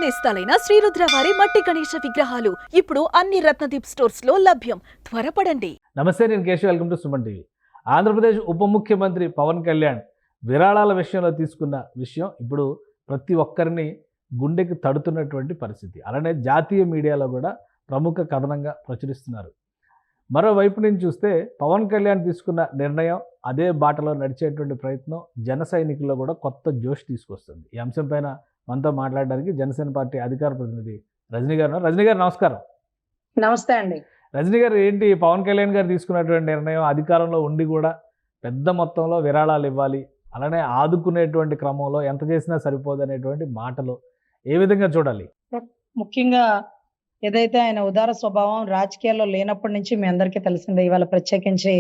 నేస్తాలైన శ్రీరుద్ర వారి మట్టి గణేశ విగ్రహాలు ఇప్పుడు అన్ని రత్నదీప్ స్టోర్స్ లో లభ్యం. త్వరపడండి. నమస్తే, నేను Keshav. Welcome to Suman TV. Andhra Pradesh ఉప ముఖ్యమంత్రి పవన్ కళ్యాణ్ విరాళాల విషయంలో తీసుకున్న విషయం ఇప్పుడు ప్రతి ఒక్కరిని గుండెకి తడుతున్నటువంటి పరిస్థితి. అలానే జాతీయ మీడియాలో కూడా ప్రముఖ కథనంగా ప్రచురిస్తున్నారు. మరోవైపు నుంచి చూస్తే పవన్ కళ్యాణ్ తీసుకున్న నిర్ణయం అదే బాటలో నడిచేటువంటి ప్రయత్నం జన సైనికుల్లో కూడా కొత్త జోష్ తీసుకొస్తుంది. ఈ అంశంపైన మనతో మాట్లాడడానికి జనసేన పార్టీ అధికార ప్రతినిధి రజనీ గారు. రజనీ గారు, నమస్కారం. నమస్తే అండి. రజనీ గారు, ఏంటి పవన్ కళ్యాణ్ గారు తీసుకున్నటువంటి నిర్ణయం? అధికారంలో ఉండి కూడా పెద్ద మొత్తంలో విరాళాలు ఇవ్వాలి, అలానే ఆదుకునేటువంటి క్రమంలో ఎంత చేసినా సరిపోదు అనేటువంటి మాటలు ఏ విధంగా చూడాలి? ముఖ్యంగా ఏదైతే ఆయన ఉదార స్వభావం రాజకీయాల్లో లేనప్పటి నుంచి మీ అందరికీ తెలిసిందే. ఇవాళ ప్రత్యేకించి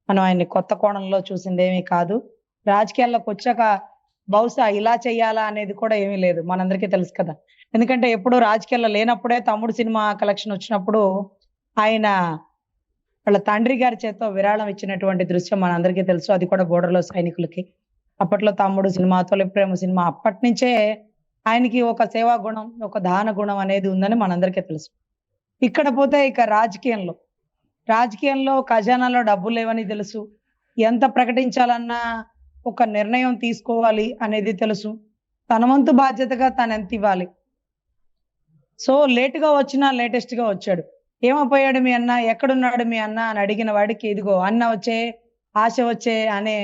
మనం ఆయన్ని కొత్త కోణంలో చూసిందేమీ కాదు. రాజకీయాల్లోకి వచ్చాక బహుశా ఇలా చెయ్యాలా అనేది కూడా ఏమీ లేదు, మనందరికీ తెలుసు కదా. ఎందుకంటే ఎప్పుడు రాజకీయాల్లో లేనప్పుడే తమ్ముడు సినిమా కలెక్షన్ వచ్చినప్పుడు ఆయన వాళ్ళ తండ్రి గారి చేత విరాళం ఇచ్చినటువంటి దృశ్యం మనందరికీ తెలుసు. అది కూడా బోర్డర్లో సైనికులకి. అప్పట్లో తమ్ముడు సినిమా, తొలి ప్రేమ సినిమా, అప్పటి నుంచే ఆయనకి ఒక సేవా గుణం, ఒక దాన గుణం అనేది ఉందని మనందరికీ తెలుసు. ఇక్కడ పోతే ఇక రాజకీయంలో ఖజానాలో డబ్బులు లేవని తెలుసు. ఎంత ప్రకటించాలన్నా ఒక నిర్ణయం తీసుకోవాలి అనేది తెలుసు. తన వంతు బాధ్యతగా తను ఎంత ఇవ్వాలి. సో లేటుగా వచ్చినా లేటెస్ట్ గా వచ్చాడు. ఏమైపోయాడు మీ అన్న, ఎక్కడున్నాడు మీ అన్న అని అడిగిన వాడికి ఇదిగో అన్న వచ్చే, ఆశ వచ్చే అనే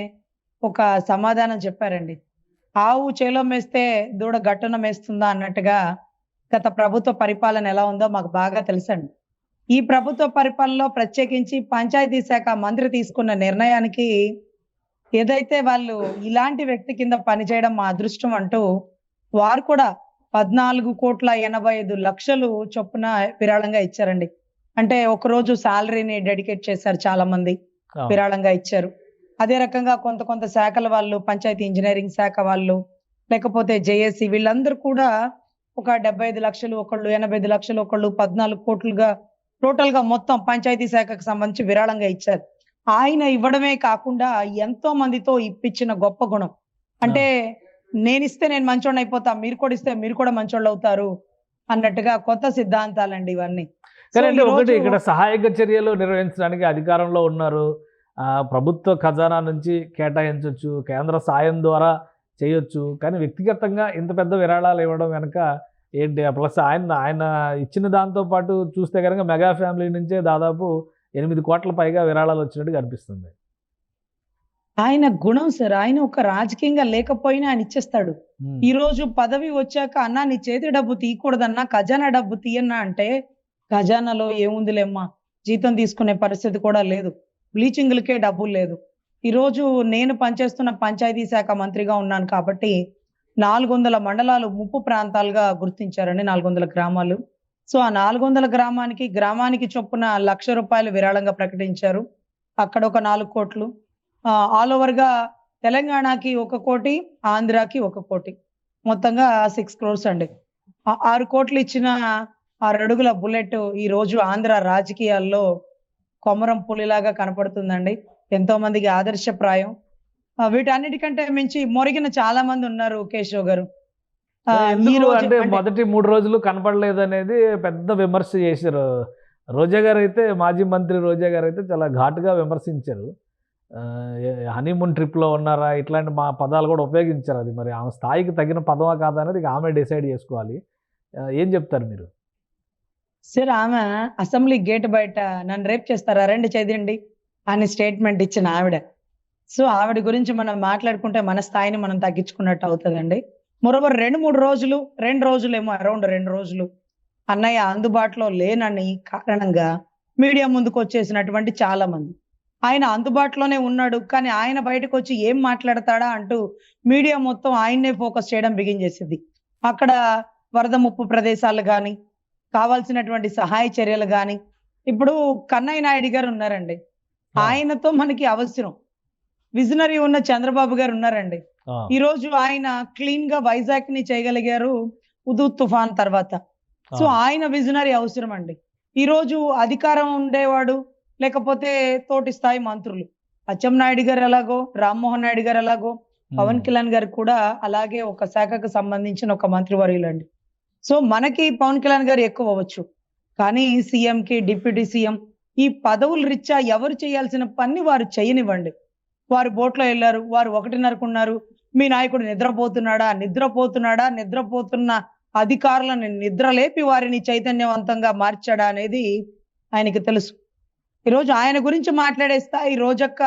ఒక సమాధానం చెప్పారండి. ఆవు చేలో మేస్తే దూడ గట్టున మేస్తుందా అన్నట్టుగా గత ప్రభుత్వ పరిపాలన ఎలా ఉందో మాకు బాగా తెలుసండి. ఈ ప్రభుత్వ పరిపాలనలో ప్రత్యేకించి పంచాయతీ శాఖ మంత్రి తీసుకున్న నిర్ణయానికి ఏదైతే వాళ్ళు ఇలాంటి వ్యక్తి కింద పనిచేయడం మా అదృష్టం అంటూ వారు కూడా 14,85,00,000 చొప్పున విరాళంగా ఇచ్చారండి. అంటే ఒక రోజు శాలరీని డెడికేట్ చేశారు, చాలా మంది విరాళంగా ఇచ్చారు. అదే రకంగా కొంత శాఖల వాళ్ళు, పంచాయతీ ఇంజనీరింగ్ శాఖ వాళ్ళు, లేకపోతే జేఏసీ, వీళ్ళందరూ కూడా ఒక 75 లక్షలు, ఒకళ్ళు 85 లక్షలు, ఒకళ్ళు 14 కోట్లుగా టోటల్ గా మొత్తం పంచాయతీ శాఖకు సంబంధించి విరాళంగా ఇచ్చారు. ఆయన ఇవ్వడమే కాకుండా ఎంతో మందితో ఇప్పించిన గొప్ప గుణం. అంటే నేనిస్తే నేను మంచోడిని అయిపోతా, మీరు కూడా ఇస్తే మీరు కూడా మంచోళ్ళు అవుతారు అన్నట్టుగా కొత్త సిద్ధాంతాలండి ఇవన్నీ. ఒకటి, ఇక్కడ సహాయక చర్యలు నిర్వహించడానికి అధికారంలో ఉన్నారు. ప్రభుత్వ ఖజానా నుంచి కేటాయించవచ్చు, కేంద్ర సాయం ద్వారా చేయొచ్చు. కానీ వ్యక్తిగతంగా ఇంత పెద్ద విరాళాలు ఇవ్వడం వెనక ఏంటి? ప్లస్ ఆయన ఇచ్చిన దాంతో పాటు చూస్తే కనుక మెగా ఫ్యామిలీ నుంచే దాదాపు 8 కోట్ల పైగా విరాళాలు వచ్చినట్టు కనిపిస్తుంది. ఆయన గుణం సార్. ఆయన ఒక రాజకీయంగా లేకపోయినా ఆయన ఇచ్చేస్తాడు. ఈ రోజు పదవి వచ్చాక అన్నా నీ చేతి డబ్బు తీయకూడదన్నా, ఖజానా డబ్బు తీయన్నా అంటే ఖజానాలో ఏముందిలేమ్మా, జీతం తీసుకునే పరిస్థితి కూడా లేదు, బ్లీచింగ్లకే డబ్బులు లేదు. ఈరోజు నేను పనిచేస్తున్న పంచాయతీ శాఖ మంత్రిగా ఉన్నాను కాబట్టి 400 మండలాలు ముప్పు ప్రాంతాలుగా గుర్తించారండి, 400 గ్రామాలు. సో ఆ 400 గ్రామానికి చొప్పున ₹1,00,000 విరాళంగా ప్రకటించారు. అక్కడ ఒక 4 కోట్లు, ఆల్ ఓవర్ గా తెలంగాణకి 1 కోటి, ఆంధ్రాకి 1 కోటి, మొత్తంగా 6 crores అండి. 6 కోట్లు ఇచ్చిన 6 అడుగుల బుల్లెట్ ఈ రోజు ఆంధ్ర రాజకీయాల్లో కొమరం పులిలాగా కనపడుతుందండి. ఎంతో మందికి ఆదర్శప్రాయం. వీటన్నిటికంటే మించి మొరిగిన చాలా మంది ఉన్నారు కేశవ్ గారు. అంటే మొదటి 3 రోజులు కనపడలేదు అనేది పెద్ద విమర్శ చేశారు. రోజా గారు అయితే, మాజీ మంత్రి రోజా గారు అయితే చాలా ఘాటుగా విమర్శించారు. హనీమూన్ ట్రిప్లో ఉన్నారా, ఇట్లాంటి మా పదాలు కూడా ఉపయోగించారు. అది మరి ఆమె స్థాయికి తగిన పదమా కాదా అనేది ఆమె డిసైడ్ చేసుకోవాలి. ఏం చెప్తారు మీరు? సార్, ఆమె అసెంబ్లీ గేట్ బయట నన్ను రేప్ చేస్తారా రండి చేయండి అని స్టేట్మెంట్ ఇచ్చిన ఆవిడ. సో ఆవిడ గురించి మనం మాట్లాడుకుంటే మన స్థాయిని మనం తగ్గించుకున్నట్టు అవుతుందండి. మరోవర్ 2 రోజులేమో అరౌండ్ 2 రోజులు అన్నయ్య అందుబాటులో లేనని కారణంగా మీడియా ముందుకు వచ్చేసినటువంటి చాలా మంది. ఆయన అందుబాటులోనే ఉన్నాడు, కానీ ఆయన బయటకు వచ్చి ఏం మాట్లాడతాడా అంటూ మీడియా మొత్తం ఆయన్నే ఫోకస్ చేయడం బిగించేసింది. అక్కడ వరద ముప్పు ప్రదేశాలు కానీ, కావాల్సినటువంటి సహాయ చర్యలు కానీ, ఇప్పుడు కన్నయ్య నాయుడు గారు ఉన్నారండి, ఆయనతో మనకి అవసరం. విజనరీ ఉన్న చంద్రబాబు గారు ఉన్నారండి. ఈ రోజు ఆయన క్లీన్ గా వైజాగ్ ని చేయగలిగారు ఉదు తుఫాన్ తర్వాత. సో ఆయన విజనరీ అవసరం అండి. ఈ రోజు అధికారం ఉండేవాడు, లేకపోతే తోటి స్థాయి మంత్రులు అచ్చెన్నాయుడు గారు ఎలాగో, రామ్మోహన్ నాయుడు గారు ఎలాగో, పవన్ కళ్యాణ్ గారు కూడా అలాగే ఒక శాఖకు సంబంధించిన ఒక మంత్రివర్యులండి. సో మనకి పవన్ కళ్యాణ్ గారు ఎక్కువ అవ్వచ్చు, కానీ సీఎంకి డిప్యూటీ సీఎం ఈ పదవుల రీత్యా ఎవరు చేయాల్సిన పని వారు చేయనివ్వండి. వారు బోట్లో వెళ్ళారు, వారు 1:30కున్నారు. మీ నాయకుడు నిద్రపోతున్న అధికారులను నిద్రలేపి వారిని చైతన్యవంతంగా మార్చాడా అనేది ఆయనకి తెలుసు. ఈరోజు ఆయన గురించి మాట్లాడేస్తా ఈ రోజక్క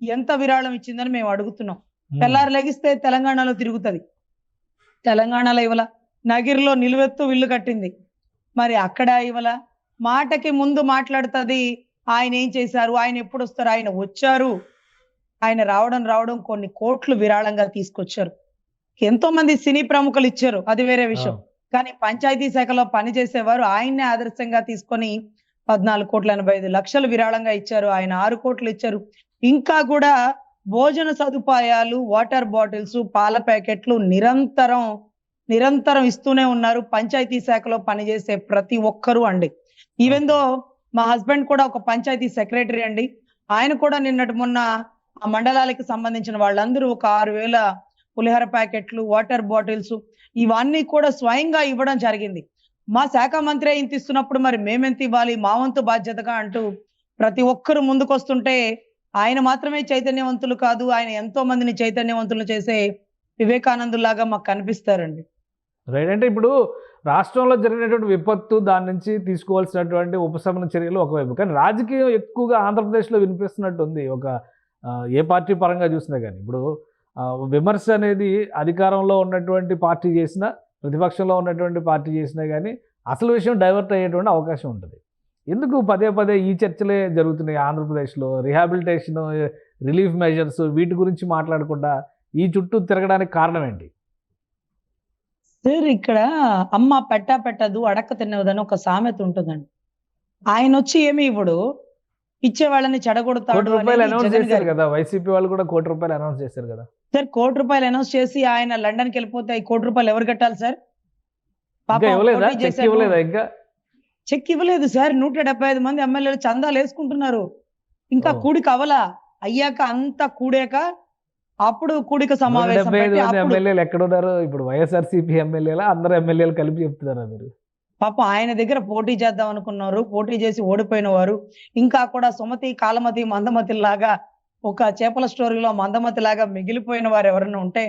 ఎంత విరాళం ఇచ్చిందని మేము అడుగుతున్నాం. తెల్లారు లెగిస్తే తెలంగాణలో తిరుగుతుంది, తెలంగాణలో ఇవ్వాల, నగిరిలో నిలువెత్తు ఇల్లు కట్టింది, మరి అక్కడ ఇవ్వాల. మాటకి ముందు మాట్లాడుతుంది ఆయన ఏం చేశారు, ఆయన ఎప్పుడు వస్తారు, ఆయన వచ్చారు, ఆయన రావడం కొన్ని కోట్లు విరాళంగా తీసుకొచ్చారు. ఎంతో మంది సినీ ప్రముఖులు ఇచ్చారు, అది వేరే విషయం. కానీ పంచాయతీ శాఖలో పనిచేసేవారు ఆయన్నే ఆదర్శంగా తీసుకొని 14,85,00,000 విరాళంగా ఇచ్చారు. ఆయన 6 కోట్లు ఇచ్చారు. ఇంకా కూడా భోజన సదుపాయాలు, వాటర్ బాటిల్స్, పాల ప్యాకెట్లు నిరంతరం ఇస్తూనే ఉన్నారు పంచాయతీ శాఖలో పనిచేసే ప్రతి ఒక్కరూ అండి. ఈవెన్ దో మా హస్బెండ్ కూడా ఒక పంచాయతీ సెక్రటరీ అండి. ఆయన కూడా నిన్నటి మొన్న ఆ మండలాలకు సంబంధించిన వాళ్ళందరూ ఒక 6,000 పులిహోర ప్యాకెట్లు, వాటర్ బాటిల్స్ ఇవన్నీ కూడా స్వయంగా ఇవ్వడం జరిగింది. మా శాఖ మంత్రి ఇంత ఇస్తున్నప్పుడు మరి మేమెంత ఇవ్వాలి, మా వంతు బాధ్యతగా అంటూ ప్రతి ఒక్కరు ముందుకొస్తుంటే ఆయన మాత్రమే చైతన్యవంతులు కాదు, ఆయన ఎంతో మందిని చైతన్యవంతులు చేసే వివేకానందులాగా మాకు కనిపిస్తారండి. రైట్. అంటే ఇప్పుడు రాష్ట్రంలో జరిగినటువంటి విపత్తు, దాని నుంచి తీసుకోవాల్సినటువంటి ఉపశమన చర్యలు ఒకవైపు, కానీ రాజకీయం ఎక్కువగా ఆంధ్రప్రదేశ్లో వినిపిస్తున్నట్టు ఉంది. ఏ పార్టీ పరంగా చూసినా కానీ ఇప్పుడు విమర్శ అనేది అధికారంలో ఉన్నటువంటి పార్టీ చేసినా, ప్రతిపక్షంలో ఉన్నటువంటి పార్టీ చేసినా కానీ అసలు విషయం డైవర్ట్ అయ్యేటువంటి అవకాశం ఉంటుంది. ఎందుకు పదే ఈ చర్చలే జరుగుతున్నాయి ఆంధ్రప్రదేశ్లో? రిహాబిలిటేషన్, రిలీఫ్ మెజర్స్ వీటి గురించి మాట్లాడకుండా ఈ చుట్టూ తిరగడానికి కారణం ఏంటి? సార్ ఇక్కడ అమ్మ పెట్టదు అడక్క తిన్నదని ఒక సామెత ఉంటుందండి. ఆయన వచ్చి ఏమి ఇవ్వడు, ఇచ్చే వాళ్ళని చెడగొడతాడు. ₹1,00,00,000 అనౌన్స్ చేశారు కదా, వైసీపీ వాళ్ళు కూడా ₹1,00,00,000 అనౌన్స్ చేశారు కదా సార్. ₹1,00,00,000 అనౌన్స్ చేసి ఆయన లండన్కి వెళ్ళిపోతే ఈ ₹1,00,00,000 ఎవరు కట్టాలి సార్? చెక్ ఇవ్వలేదు సార్. 175 మంది ఎమ్మెల్యేలు చందాలు వేసుకుంటున్నారు. ఇంకా కూడిక అవలా, అయ్యాక అంతా కూడాక అప్పుడు కూడిక సమావేశం ఎమ్మెల్యేలు ఎక్కడున్నారు ఇప్పుడు? వైఎస్ఆర్సీపీ ఎమ్మెల్యేలా అందరు ఎమ్మెల్యేలు కలిపి చెప్తున్నారా మీరు? పాపం ఆయన దగ్గర పోటీ చేద్దాం అనుకున్నారు, పోటీ చేసి ఓడిపోయిన వారు, ఇంకా కూడా సుమతి, కాలమతి, మందమతి లాగా ఒక చేపల స్టోరీలో మందమతి లాగా మిగిలిపోయిన వారు ఎవరైనా ఉంటే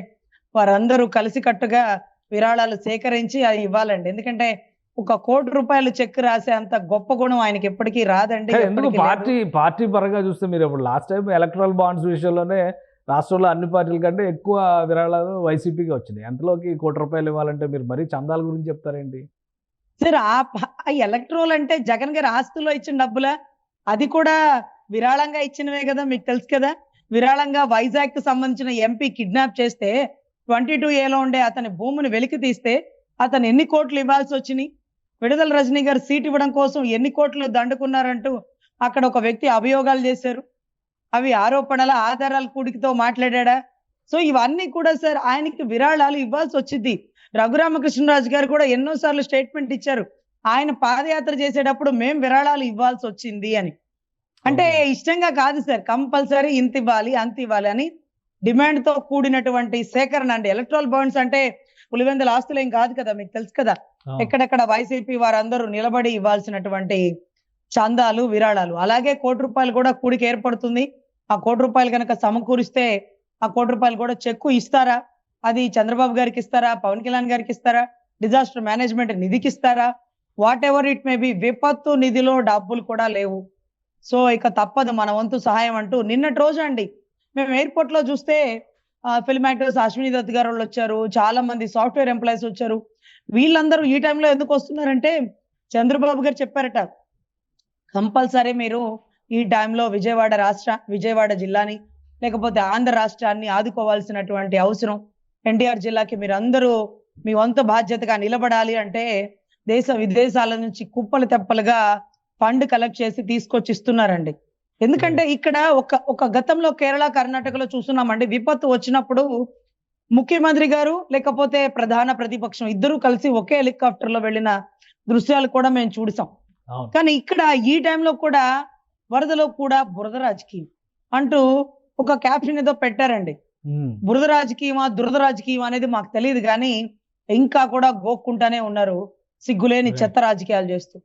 వారందరూ కలిసికట్టుగా విరాళాలు సేకరించి అది ఇవ్వాలండి. ఎందుకంటే ఒక ₹1,00,00,000 చెక్ రాసే అంత గొప్ప గుణం ఆయనకి ఎప్పటికీ రాదండి. పార్టీ పరంగా చూస్తే మీరు ఇప్పుడు లాస్ట్ టైం ఎలక్ట్రల్ బాండ్స్ విషయంలోనే రాష్ట్రంలో అన్ని పార్టీల కంటే ఎక్కువ విరాళాలు వైసీపీకి వచ్చినాయి. అంతలోకి ₹1,00,00,000 ఇవ్వాలంటే మీరు మరీ చందాల గురించి చెప్తారేంటి సార్? ఆ ఎలక్ట్రోల్ అంటే జగన్ గారి ఆస్తుల్లో ఇచ్చిన డబ్బులా? అది కూడా విరాళంగా ఇచ్చినవే కదా, మీకు తెలుసు కదా. విరాళంగా వైజాగ్ కు సంబంధించిన ఎంపీ కిడ్నాప్ చేస్తే 22A ఉండే అతని భూమిని వెలికి తీస్తే అతను ఎన్ని కోట్లు ఇవ్వాల్సి వచ్చినాయి? విడుదల రజనీ గారు సీట్ ఇవ్వడం కోసం ఎన్ని కోట్లు దండుకున్నారంటూ అక్కడ ఒక వ్యక్తి అభియోగాలు చేశారు. అవి ఆరోపణల ఆధారాల కూడికతో మాట్లాడా? సో ఇవన్నీ కూడా సార్ ఆయనకి విరాళాలు ఇవ్వాల్సి వచ్చింది. రఘురామకృష్ణరాజు గారు కూడా ఎన్నోసార్లు స్టేట్మెంట్ ఇచ్చారు, ఆయన పాదయాత్ర చేసేటప్పుడు మేం విరాళాలు ఇవ్వాల్సి వచ్చింది అని. అంటే ఇష్టంగా కాదు సార్, కంపల్సరీ ఇంత ఇవ్వాలి అంత ఇవ్వాలి అని డిమాండ్ తో కూడినటువంటి సేకరణ అండి. ఎలక్ట్రల్ బాండ్స్ అంటే పులివెందుల ఆస్తులు ఏం కాదు కదా, మీకు తెలుసు కదా. ఎక్కడెక్కడ వైసీపీ వారందరూ నిలబడి ఇవ్వాల్సినటువంటి చందాలు, విరాళాలు. అలాగే ₹1,00,00,000 కూడా కూడికి ఏర్పడుతుంది. ఆ ₹1,00,00,000 కనుక సమకూరిస్తే ఆ ₹1,00,00,000 కూడా చెక్కు ఇస్తారా? అది చంద్రబాబు గారికి ఇస్తారా, పవన్ కళ్యాణ్ గారికి ఇస్తారా, డిజాస్టర్ మేనేజ్మెంట్ నిధికి ఇస్తారా? What ever it may be, విపత్తు నిధిలో డబ్బులు కూడా లేవు. సో ఇక తప్పదు మన వంతు సహాయం అంటూ నిన్నటి రోజు అండి మేము ఎయిర్పోర్ట్ లో చూస్తే ఫిల్మ్ యాక్టర్స్ అశ్విని దత్ గారు వాళ్ళు వచ్చారు, చాలా మంది సాఫ్ట్వేర్ ఎంప్లాయీస్ వచ్చారు. వీళ్ళందరూ ఈ టైంలో ఎందుకు వస్తున్నారంటే చంద్రబాబు గారు చెప్పారట, కంపల్సరీ మీరు ఈ టైంలో విజయవాడ జిల్లాని లేకపోతే ఆంధ్ర రాష్ట్రాన్ని ఆదుకోవాల్సినటువంటి అవసరం, ఎన్టీఆర్ జిల్లాకి మీరందరూ మీ వంతు బాధ్యతగా నిలబడాలి అంటే దేశ విదేశాల నుంచి కుప్పలు తెప్పలుగా ఫండ్ కలెక్ట్ చేసి తీసుకొచ్చి ఇస్తున్నారండి. ఎందుకంటే ఇక్కడ ఒక గతంలో కేరళ, కర్ణాటకలో చూస్తున్నామండి, విపత్తు వచ్చినప్పుడు ముఖ్యమంత్రి గారు లేకపోతే ప్రధాన ప్రతిపక్షం ఇద్దరు కలిసి ఒకే హెలికాప్టర్ లో వెళ్ళిన దృశ్యాలు కూడా మేము చూసాం. కానీ ఇక్కడ ఈ టైంలో కూడా వరదలో కూడా బురద రాజకీయం అంటూ ఒక క్యాప్షన్ ఏదో పెట్టారండి. బురద రాజకీయమా దురద రాజకీయం అనేది మాకు తెలియదు, కానీ ఇంకా కూడా గోక్కుంటానే ఉన్నారు, సిగ్గులేని చెత్త రాజకీయాలు చేస్తూ.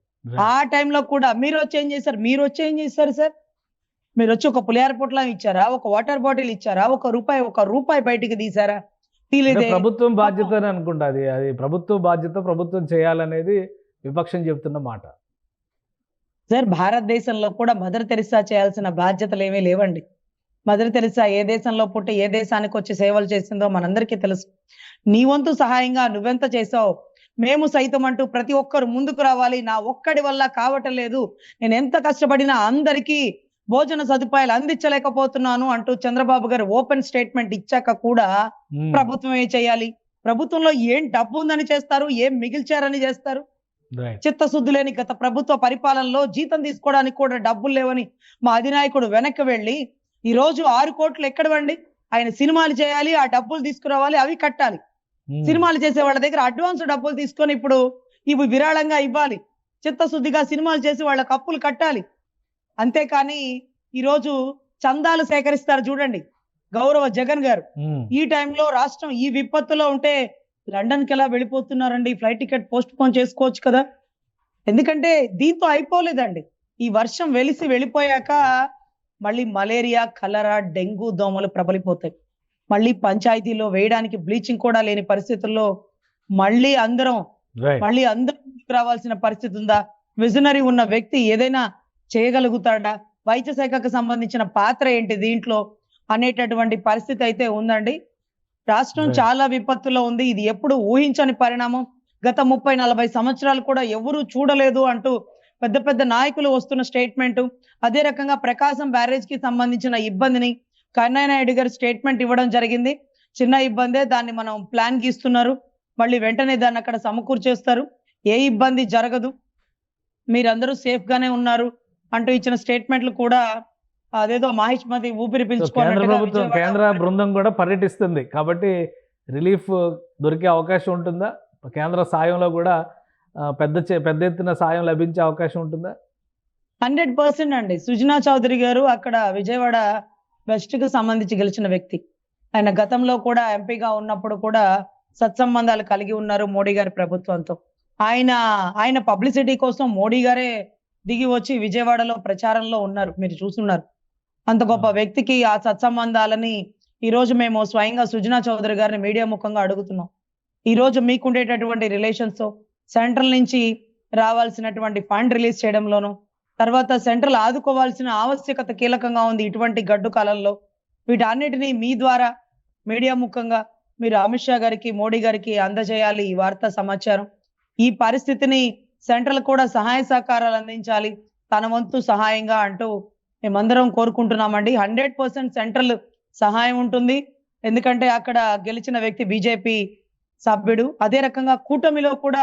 ఆ టైంలో కూడా మీరు వచ్చి ఏం చేశారు సార్? మీరు వచ్చి ఒక పులిహార పొట్లం ఇచ్చారా, ఒక వాటర్ బాటిల్ ఇచ్చారా, ఒక రూపాయి బయటికి తీసారా? తీలేదే. ప్రభుత్వం బాధ్యత అని అనుకుంటా, అది ప్రభుత్వ బాధ్యత, ప్రభుత్వం చేయాలనేది విపక్షం చెప్తున్న మాట. సార్ భారతదేశంలో కూడా మదర్ తెరిసా చేయాల్సిన బాధ్యతలు ఏమీ లేవండి. మదర్ తెరిసా ఏ దేశంలో పుట్టి ఏ దేశానికి వచ్చి సేవలు చేసిందో మనందరికీ తెలుసు. నీ వంతు సహాయంగా నువ్వెంత చేసావు, మేము సైతం అంటూ ప్రతి ఒక్కరు ముందుకు రావాలి. నా ఒక్కడి వల్ల కావటం లేదు, నేను ఎంత కష్టపడినా అందరికీ భోజన సదుపాయాలు అందించలేకపోతున్నాను అంటూ చంద్రబాబు గారు ఓపెన్ స్టేట్మెంట్ ఇచ్చాక కూడా ప్రభుత్వమే చేయాలి. ప్రభుత్వంలో ఏం డబ్బు ఉందని చేస్తారు, ఏం మిగిల్చారని చేస్తారు? చిత్తశుద్ధి లేని గత ప్రభుత్వ పరిపాలనలో జీతం తీసుకోవడానికి కూడా డబ్బులు లేవని మా అధినాయకుడు వెనక్కి వెళ్ళి ఈ రోజు 6 కోట్లు ఎక్కడవండి? ఆయన సినిమాలు చేయాలి, ఆ డబ్బులు తీసుకురావాలి, అవి కట్టాలి. సినిమాలు చేసే వాళ్ళ దగ్గర అడ్వాన్స్ డబ్బులు తీసుకొని ఇప్పుడు ఇవి విరాళంగా ఇవ్వాలి. చిత్తశుద్ధిగా సినిమాలు చేసి వాళ్ళకి అప్పులు కట్టాలి. అంతేకాని ఈరోజు చందాలు సేకరిస్తారు చూడండి గౌరవ జగన్ గారు. ఈ టైంలో రాష్ట్రం ఈ విపత్తులో ఉంటే లండన్కి ఎలా వెళ్ళిపోతున్నారండి? ఫ్లైట్ టికెట్ పోస్ట్ పోన్ చేసుకోవచ్చు కదా. ఎందుకంటే దీంతో అయిపోలేదండి. ఈ వర్షం వెళ్ళిపోయాక మళ్ళీ మలేరియా, కలరా, డెంగ్యూ దోమలు ప్రబలిపోతాయి. మళ్ళీ పంచాయతీలో వేయడానికి బ్లీచింగ్ కూడా లేని పరిస్థితుల్లో మళ్ళీ అందరం రావాల్సిన పరిస్థితి ఉందా? విజనరీ ఉన్న వ్యక్తి ఏదైనా చేయగలుగుతాడా? వైద్య శాఖకు సంబంధించిన పాత్ర ఏంటి దీంట్లో అనేటటువంటి పరిస్థితి అయితే ఉందండి. రాష్ట్రం చాలా విపత్తులో ఉంది. ఇది ఎప్పుడు ఊహించని పరిణామం. గత 30-40 సంవత్సరాలు కూడా ఎవరు చూడలేదు అంటూ పెద్ద పెద్ద నాయకులు వస్తున్న స్టేట్మెంట్. అదే రకంగా ప్రకాశం బ్యారేజ్ కి సంబంధించిన ఇబ్బందిని కన్నయ్య నాయుడు గారు స్టేట్మెంట్ ఇవ్వడం జరిగింది. చిన్న ఇబ్బందే, దాన్ని మనం ప్లాన్ గీస్తున్నారు, మళ్ళీ వెంటనే దాన్ని అక్కడ సమకూర్చేస్తారు, ఏ ఇబ్బంది జరగదు, మీరందరూ సేఫ్ గానే ఉన్నారు అంటూ ఇచ్చిన స్టేట్మెంట్లు కూడా అదేదో మహిష్మతి ఊపిరి పీల్చుకోవడం. కేంద్ర బృందం కూడా పర్యటిస్తుంది కాబట్టి రిలీఫ్ దొరికే అవకాశం ఉంటుందా? కేంద్ర సాయంలో కూడా పెద్ద ఎత్తున సాయం లభించే అవకాశం ఉంటుందా? 100% అండి. సుజనా చౌదరి గారు అక్కడ విజయవాడ వెస్ట్ కు సంబంధించి గెలిచిన వ్యక్తి. ఆయన గతంలో కూడా ఎంపీగా ఉన్నప్పుడు కూడా సత్సంబంధాలు కలిగి ఉన్నారు మోడీ గారి ప్రభుత్వంతో. ఆయన పబ్లిసిటీ కోసం మోడీ గారే దిగి వచ్చి విజయవాడలో ప్రచారంలో ఉన్నారు, మీరు చూస్తున్నారు. అంత గొప్ప వ్యక్తికి ఆ సత్సంబంధాలని ఈ రోజు మేము స్వయంగా సుజనా చౌదరి గారిని మీడియా ముఖంగా అడుగుతున్నాం. ఈ రోజు మీకుండేటటువంటి రిలేషన్స్, సెంట్రల్ నుంచి రావాల్సినటువంటి ఫండ్ రిలీజ్ చేయడంలోను, తర్వాత సెంట్రల్ ఆదుకోవాల్సిన ఆవశ్యకత కీలకంగా ఉంది ఇటువంటి గడ్డు కాలంలో. వీటన్నిటినీ మీ ద్వారా మీడియా ముఖంగా మీరు అమిత్ షా గారికి, మోడీ గారికి అందజేయాలి ఈ వార్తా సమాచారం. ఈ పరిస్థితిని సెంట్రల్ కూడా సహాయ సహకారాలు అందించాలి తన వంతు సహాయంగా అంటూ మేమందరం కోరుకుంటున్నామండి. 100% సెంట్రల్ సహాయం ఉంటుంది. ఎందుకంటే అక్కడ గెలిచిన వ్యక్తి బీజేపీ సభ్యుడు. అదే రకంగా కూటమిలో కూడా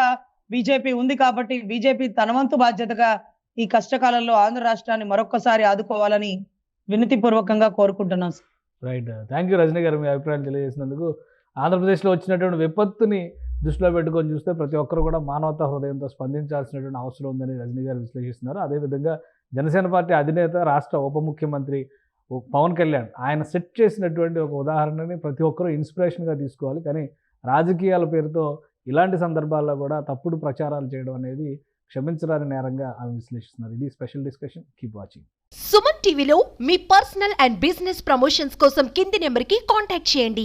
బీజేపీ ఉంది కాబట్టి బీజేపీ తన వంతు బాధ్యతగా ఈ కష్టకాలంలో ఆంధ్ర రాష్ట్రాన్ని మరొక్కసారి ఆదుకోవాలని వినతి పూర్వకంగా కోరుకుంటున్నాం. రైట్, థ్యాంక్ యూ రజనీ గారు, మీ అభిప్రాయాలు తెలియజేసినందుకు. ఆంధ్రప్రదేశ్లో వచ్చినటువంటి విపత్తుని దృష్టిలో పెట్టుకొని చూస్తే ప్రతి ఒక్కరు కూడా మానవతా హృదయంతో స్పందించాల్సినటువంటి అవసరం ఉందని రజనీ గారు విశ్లేషిస్తున్నారు. అదేవిధంగా జనసేన పార్టీ అధినేత, రాష్ట్ర ఉప ముఖ్యమంత్రి పవన్ కళ్యాణ్ ఆయన సెట్ చేసినటువంటి ఒక ఉదాహరణని ప్రతి ఒక్కరూ ఇన్స్పిరేషన్గా తీసుకోవాలి. కానీ రాజకీయాల పేరుతో ఇలాంటి సందర్భాల్లో కూడా తప్పుడు ప్రచారాలు చేయడం అనేది క్షమించరాని నేరంగా ఆమె విశ్లేషిస్తున్నారు. ఇది special discussion. Keep watching. Suman టీవీలో మీ పర్సనల్ అండ్ బిజినెస్ ప్రమోషన్స్ కోసం కింది నెంబర్కి కాంటాక్ట్ చేయండి.